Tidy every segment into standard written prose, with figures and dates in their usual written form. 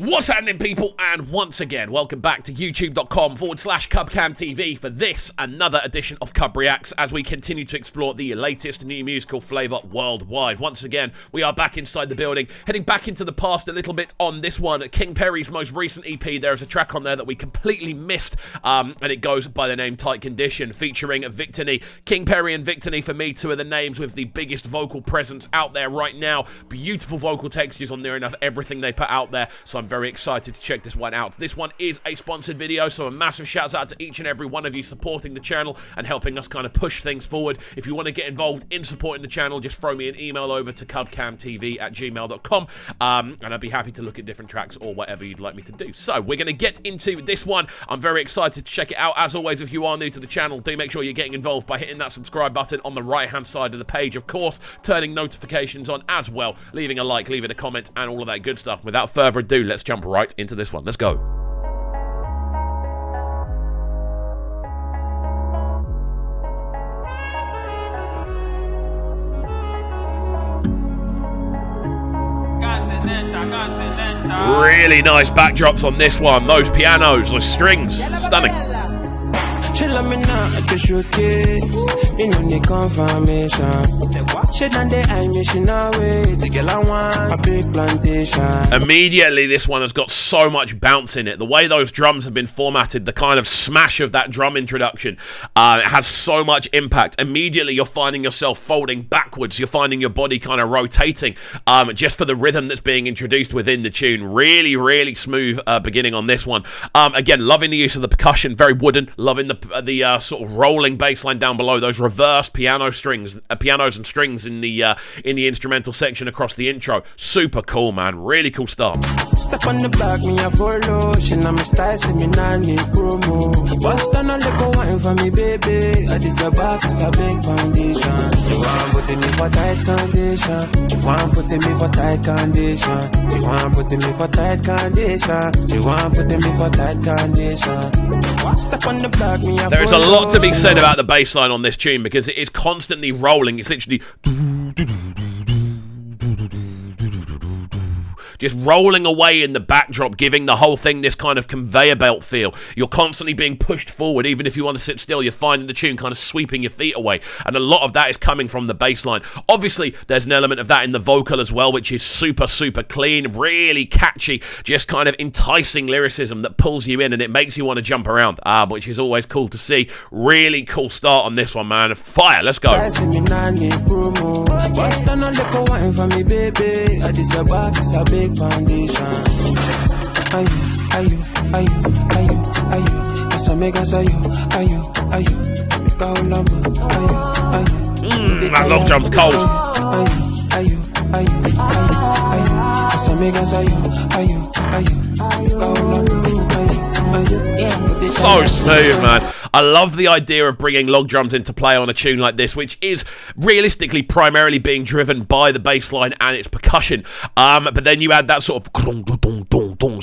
What's happening, people? And once again, welcome back to youtube.com/CubCamTV for this, another edition of CUBREACTS, as we continue to explore the latest new musical flavour worldwide. Once again, we are back inside the building, heading back into the past a little bit on this one. King Perry's most recent EP, there is a track on there that we completely missed, and it goes by the name Tight Condition, featuring Victony. King Perry and Victony, for me, two of the names with the biggest vocal presence out there right now. Beautiful vocal textures on near enough everything they put out there, so I'm very excited to check this one out. This one is a sponsored video, so a massive shout out to each and every one of you supporting the channel and helping us kind of push things forward. If you want to get involved in supporting the channel, just throw me an email over to cubcamtv@gmail.com, and I'd be happy to look at different tracks or whatever you'd like me to do. So we're going to get into this one. I'm very excited to check it out. As always, if you are new to the channel, do make sure you're getting involved by hitting that subscribe button on the right hand side of the page, of course, turning notifications on as well, leaving a like, leaving a comment, and all of that good stuff. Without further ado, let's jump right into this one. Let's go. Really nice backdrops on this one. Those pianos, those strings, stunning. Immediately, this one has got so much bounce in it. The way those drums have been formatted, the kind of smash of that drum introduction, it has so much impact. Immediately, you're finding yourself folding backwards. You're finding your body kind of rotating, just for the rhythm that's being introduced within the tune. Really, really smooth beginning on this one. Again, loving the use of the percussion, very wooden. Loving the sort of rolling bass line down below, those reversed pianos and strings in the instrumental section across the intro. Super cool, man. Really cool start. Step on the back, me a follow. She know me style, say me nah need promo. Bust on a little wine for me, baby. I just a back, it's a big foundation. You want put me for tight condition. You want put me for tight condition. You want put me for tight condition. You want put me for tight condition. Step on the back, me a There's a lot to be said about the bass line on this tune, because it is constantly rolling. It's literally just rolling away in the backdrop, giving the whole thing this kind of conveyor belt feel. You're constantly being pushed forward. Even if you want to sit still, you're finding the tune kind of sweeping your feet away. And a lot of that is coming from the bass line. Obviously, there's an element of that in the vocal as well, which is super, super clean, really catchy, just kind of enticing lyricism that pulls you in and it makes you want to jump around, which is always cool to see. Really cool start on this one, man. Fire, let's go. Foundation. Are you? That's a mega say you. Are you? Make a whole number. That long jump's cold. Are you? That's a mega say you. Are you? Make a whole number. So smooth, man. I love the idea of bringing log drums into play on a tune like this, which is realistically primarily being driven by the bass line and its percussion. But then you add that sort of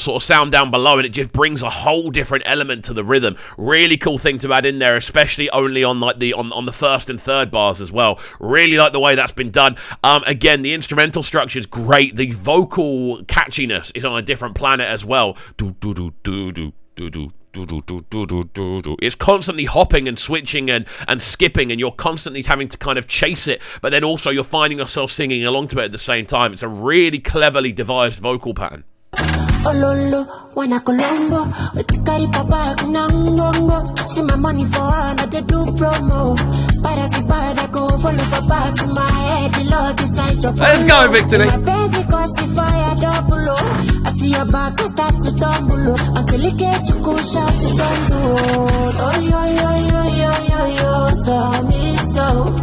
sort of sound down below, and it just brings a whole different element to the rhythm. Really cool thing to add in there, especially only on like on the first and third bars as well. Really like the way that's been done. Again, the instrumental structure is great. The vocal catchiness is on a different planet as well. It's constantly hopping and switching and skipping, and you're constantly having to kind of chase it, but then also you're finding yourself singing along to it at the same time. It's a really cleverly devised vocal pattern. Ololo, when I Colombo, with the carry papa, see my money for her, not the do promo. But I see bad, I go follow for back to my head, the Lord inside your Let's go, Victony. My baby cost the fire double. I see your back, I start to tumble. Until you get you go shot to tumble. Oh, yo, so me so.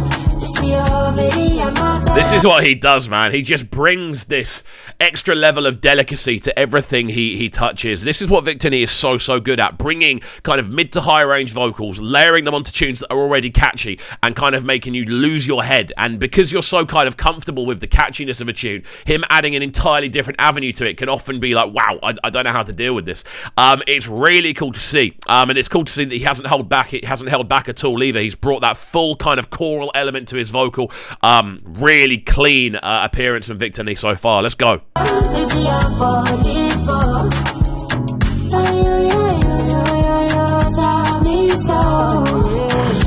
This is what he does, man. He just brings this extra level of delicacy to everything he touches. This is what Victony is so good at, bringing kind of mid to high range vocals, layering them onto tunes that are already catchy, and kind of making you lose your head. And because you're so kind of comfortable with the catchiness of a tune, him adding an entirely different avenue to it can often be like, wow, I don't know how to deal with this. It's really cool to see, and it's cool to see that he hasn't held back. It hasn't held back at all either. He's brought that full kind of choral element to his vocal. Really really clean appearance from Victony so far. Let's go.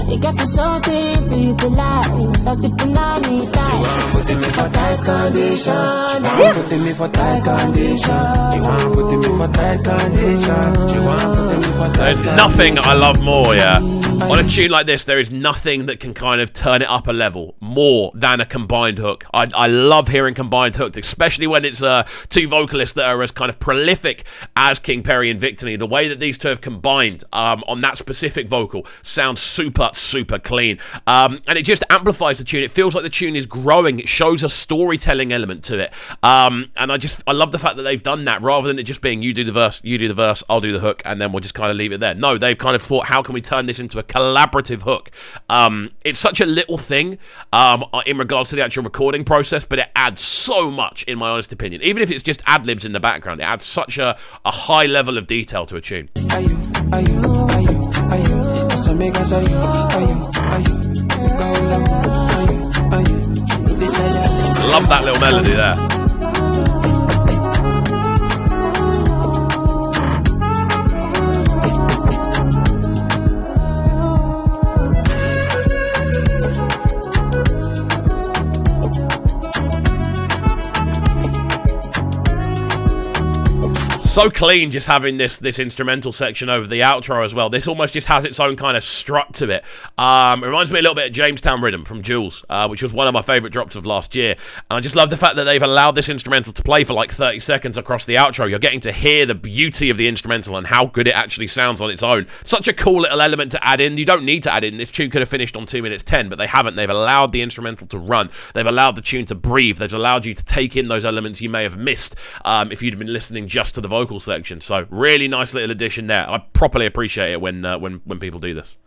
You got to something to utilize. I sleep in putting me for tight condition. Putting me for tight condition. You want putting me for tight condition. You want putting me for tight. There's nothing I love more, yeah. On a tune like this, there is nothing that can kind of turn it up a level more than a combined hook. I love hearing combined hooks, especially when it's two vocalists that are as kind of prolific as King Perry and Victony. The way that these two have combined on that specific vocal sounds super, super clean. And it just amplifies the tune. It feels like the tune is growing. It shows a storytelling element to it. And I love the fact that they've done that rather than it just being you do the verse, I'll do the hook, and then we'll just kind of leave it there. No, they've kind of thought, how can we turn this into a collaborative hook? It's such a little thing in regards to the actual recording process, but it adds so much, in my honest opinion. Even if it's just ad-libs in the background, it adds such a high level of detail to a tune. Love that little melody there. So clean just having this instrumental section over the outro as well. This almost just has its own kind of strut to it. It reminds me a little bit of Jamestown Rhythm from Jules, which was one of my favourite drops of last year. And I just love the fact that they've allowed this instrumental to play for like 30 seconds across the outro. You're getting to hear the beauty of the instrumental and how good it actually sounds on its own. Such a cool little element to add in. You don't need to add in. This tune could have finished on 2 minutes 10, but they haven't. They've allowed the instrumental to run. They've allowed the tune to breathe. They've allowed you to take in those elements you may have missed if you'd been listening just to the vocal section. So really nice little addition there. I properly appreciate it when people do this.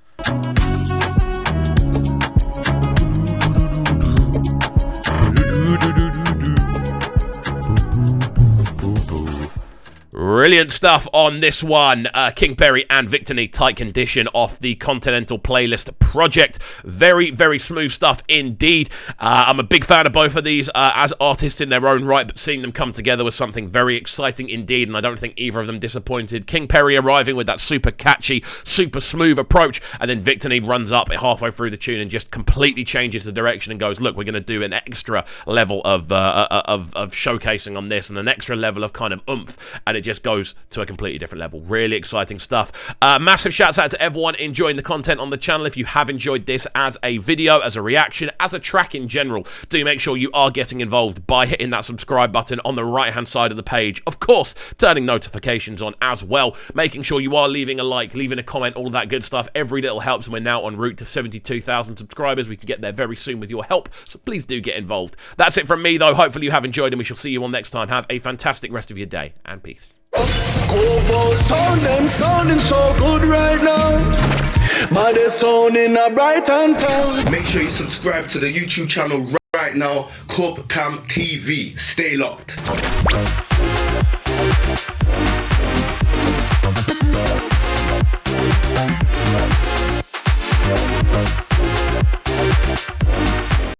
Brilliant stuff on this one. King Perry and Victony, Tight Condition off the Continental Playlist project. Very, very smooth stuff indeed. I'm a big fan of both of these as artists in their own right, but seeing them come together was something very exciting indeed, and I don't think either of them disappointed. King Perry arriving with that super catchy, super smooth approach, and then Victony runs up halfway through the tune and just completely changes the direction and goes, look, we're going to do an extra level of showcasing on this and an extra level of kind of oomph, and it just goes to a completely different level. Really exciting stuff. Massive shouts out to everyone enjoying the content on the channel. If you have enjoyed this as a video, as a reaction, as a track in general, do make sure you are getting involved by hitting that subscribe button on the right hand side of the page. Of course, turning notifications on as well, making sure you are leaving a like, leaving a comment, all that good stuff. Every little helps, and we're now en route to 72,000 subscribers. We can get there very soon with your help, so please do get involved. That's it from me though. Hopefully you have enjoyed, and we shall see you all next time. Have a fantastic rest of your day, and peace. Them sounding so good right now, but they're sounding a bright and town. Make sure you subscribe to the YouTube channel right now, CUBREACTS TV. Stay locked.